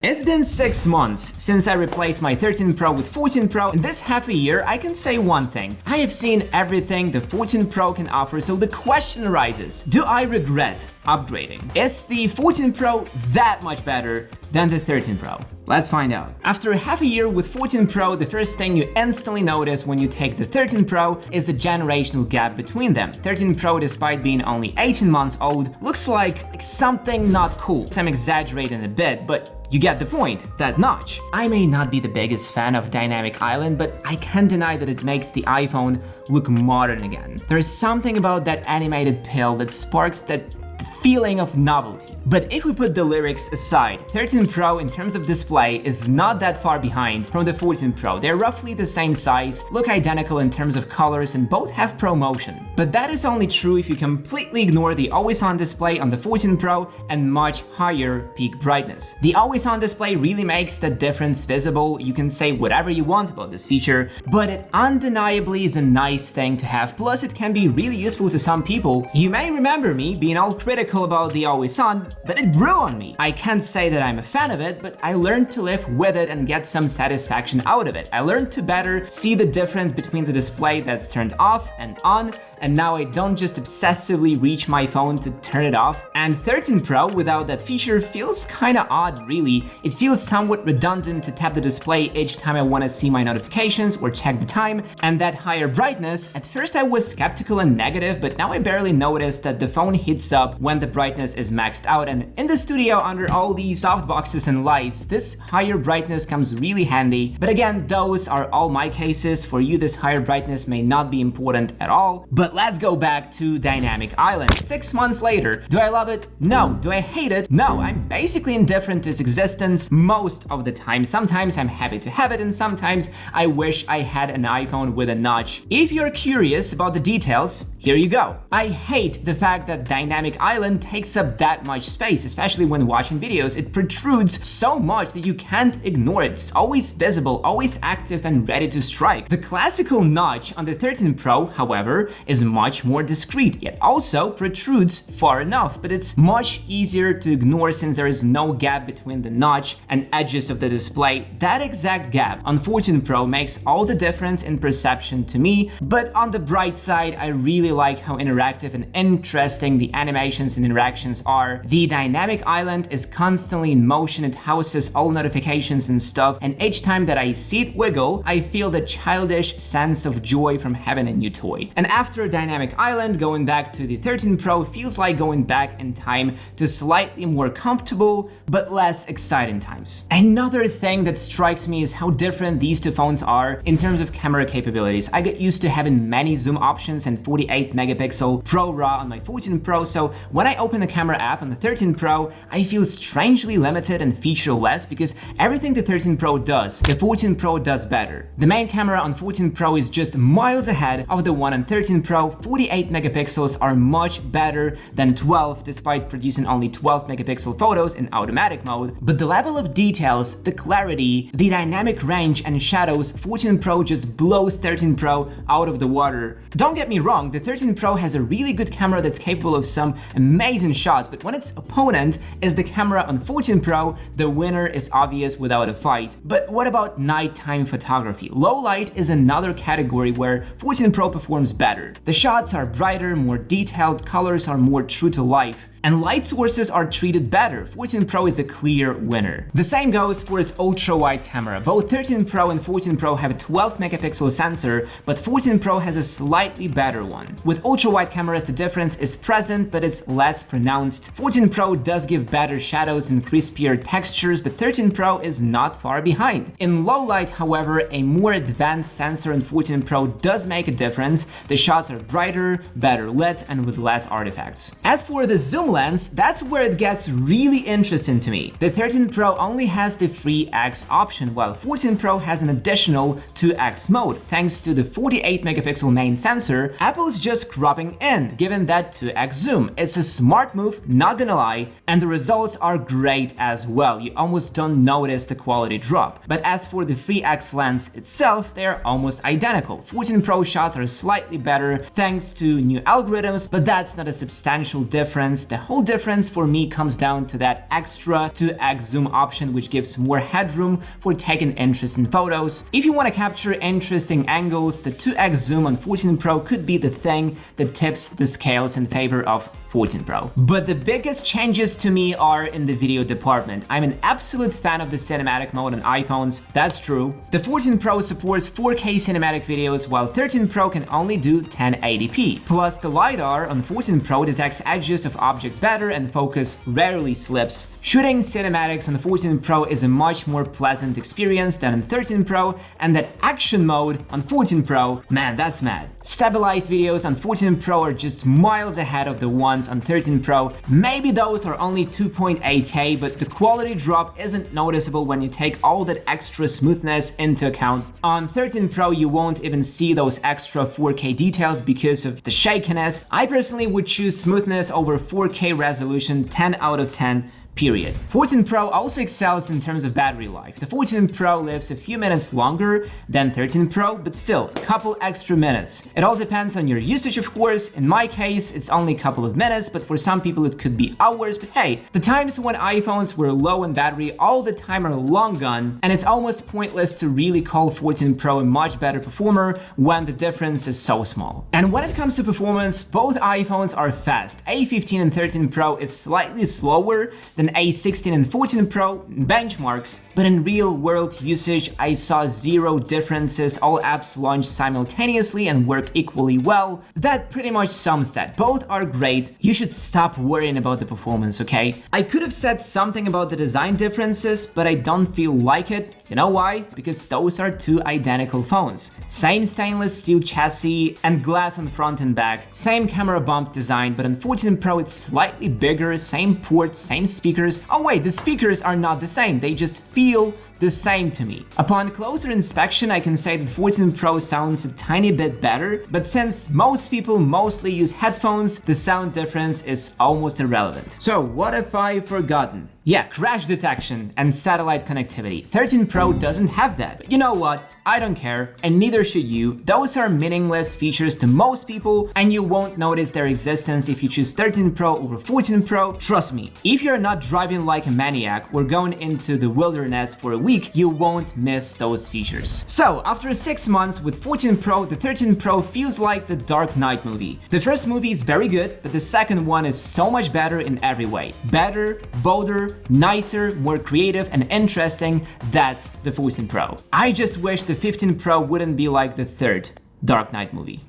It's been 6 months since I replaced my 13 Pro with 14 Pro. In this half a year, I can say one thing. I have seen everything the 14 Pro can offer, so the question arises, do I regret upgrading? Is the 14 Pro that much better than the 13 Pro? Let's find out. After half a year with 14 Pro, the first thing you instantly notice when you take the 13 Pro is the generational gap between them. 13 Pro, despite being only 18 months old, looks like something not cool. I'm exaggerating a bit, but you get the point, that notch. I may not be the biggest fan of Dynamic Island, but I can't deny that it makes the iPhone look modern again. There's something about that animated pill that sparks that feeling of novelty. But if we put the lyrics aside, 13 Pro in terms of display is not that far behind from the 14 Pro. They're roughly the same size, look identical in terms of colors, and both have ProMotion. But that is only true if you completely ignore the always-on display on the 14 Pro and much higher peak brightness. The always-on display really makes the difference visible. You can say whatever you want about this feature, but it undeniably is a nice thing to have. Plus, it can be really useful to some people. You may remember me being all critical about the always-on, but it grew on me. I can't say that I'm a fan of it, but I learned to live with it and get some satisfaction out of it. I learned to better see the difference between the display that's turned off and on, and now I don't just obsessively reach my phone to turn it off. And 13 Pro without that feature feels kinda odd, really. It feels somewhat redundant to tap the display each time I wanna see my notifications or check the time, and that higher brightness, at first I was skeptical and negative, but now I barely notice that the phone heats up when the brightness is maxed out, and in the studio under all these softboxes and lights, this higher brightness comes really handy. But again, those are all my cases. For you, this higher brightness may not be important at all. But let's go back to Dynamic Island. 6 months later, do I love it? No. Do I hate it? No. I'm basically indifferent to its existence most of the time. Sometimes I'm happy to have it, and sometimes I wish I had an iPhone with a notch. If you're curious about the details, here you go. I hate the fact that Dynamic Island takes up that much space, especially when watching videos. It protrudes so much that you can't ignore it. It's always visible, always active and ready to strike. The classical notch on the 13 Pro, however, is much more discreet, yet also protrudes far enough, but it's much easier to ignore since there is no gap between the notch and edges of the display. That exact gap on 14 Pro makes all the difference in perception to me, but on the bright side, I really like how interactive and interesting the animations and interactions are. The Dynamic Island is constantly in motion, it houses all notifications and stuff, and each time that I see it wiggle, I feel the childish sense of joy from having a new toy. And after Dynamic Island, going back to the 13 Pro feels like going back in time to slightly more comfortable but less exciting times. Another thing that strikes me is how different these two phones are in terms of camera capabilities. I get used to having many zoom options and 48 megapixel Pro RAW on my 14 Pro, so when I open the camera app on the 13 Pro, I feel strangely limited and featureless because everything the 13 Pro does, the 14 Pro does better. The main camera on 14 Pro is just miles ahead of the one on 13 Pro. 48 megapixels are much better than 12, despite producing only 12 megapixel photos in automatic mode. But the level of details, the clarity, the dynamic range and shadows, 14 Pro just blows 13 Pro out of the water. Don't get me wrong, the 13 Pro has a really good camera that's capable of some amazing shots, but when its opponent is the camera on 14 Pro, the winner is obvious without a fight. But what about nighttime photography? Low light is another category where 14 Pro performs better. The shots are brighter, more detailed, colors are more true to life, and light sources are treated better. 14 Pro is a clear winner. The same goes for its ultra-wide camera. Both 13 Pro and 14 Pro have a 12 megapixel sensor, but 14 Pro has a slightly better one. With ultra-wide cameras, the difference is present, but it's less pronounced. 14 Pro does give better shadows and crispier textures, but 13 Pro is not far behind. In low light, however, a more advanced sensor in 14 Pro does make a difference. The shots are brighter, better lit, and with less artifacts. As for the zoom lens, that's where it gets really interesting to me. The 13 Pro only has the 3x option, while 14 Pro has an additional 2x mode. Thanks to the 48 megapixel main sensor, Apple's just cropping in, given that 2x zoom. It's a smart move, not gonna lie, and the results are great as well. You almost don't notice the quality drop. But as for the 3x lens itself, they're almost identical. 14 Pro shots are slightly better, thanks to new algorithms, but that's not a substantial difference. The whole difference for me comes down to that extra 2x zoom option, which gives more headroom for taking interesting photos. If you want to capture interesting angles, the 2x zoom on 14 Pro could be the thing that tips the scales in favor of 14 Pro. But the biggest changes to me are in the video department. I'm an absolute fan of the cinematic mode on iPhones, that's true. The 14 Pro supports 4K cinematic videos, while 13 Pro can only do 1080p. Plus, the LiDAR on 14 Pro detects edges of objects better and focus rarely slips. Shooting cinematics on 14 Pro is a much more pleasant experience than on 13 Pro, and that action mode on 14 Pro, man, that's mad. Stabilized videos on 14 Pro are just miles ahead of the ones on 13 Pro. Maybe those are only 2.8K, but the quality drop isn't noticeable when you take all that extra smoothness into account. On 13 Pro, you won't even see those extra 4K details because of the shakiness. I personally would choose smoothness over 4K resolution 10 out of 10. Period. 14 Pro also excels in terms of battery life. The 14 Pro lives a few minutes longer than 13 Pro, but still, a couple extra minutes. It all depends on your usage, of course. In my case, it's only a couple of minutes, but for some people it could be hours. But hey, the times when iPhones were low in battery all the time are long gone, and it's almost pointless to really call 14 Pro a much better performer when the difference is so small. And when it comes to performance, both iPhones are fast. A15 and 13 Pro is slightly slower than A16 and 14 Pro benchmarks, but in real-world usage, I saw zero differences. All apps launch simultaneously and work equally well. That pretty much sums that. Both are great. You should stop worrying about the performance, okay? I could have said something about the design differences, but I don't feel like it. You know why? Because those are two identical phones. Same stainless steel chassis and glass on front and back. Same camera bump design, but on 14 Pro it's slightly bigger, same ports, same speakers. Oh wait, the speakers are not the same, they just feel the same to me. Upon closer inspection, I can say that 14 Pro sounds a tiny bit better, but since most people mostly use headphones, the sound difference is almost irrelevant. So what have I forgotten? Yeah, crash detection and satellite connectivity. 13 Pro doesn't have that. But you know what? I don't care, and neither should you. Those are meaningless features to most people, and you won't notice their existence if you choose 13 Pro over 14 Pro. Trust me, if you're not driving like a maniac or going into the wilderness for a week, you won't miss those features. So, after 6 months with 14 Pro, the 13 Pro feels like the Dark Knight movie. The first movie is very good, but the second one is so much better in every way. Better, bolder, nicer, more creative and interesting. That's the 14 Pro. I just wish the 15 Pro wouldn't be like the third Dark Knight movie.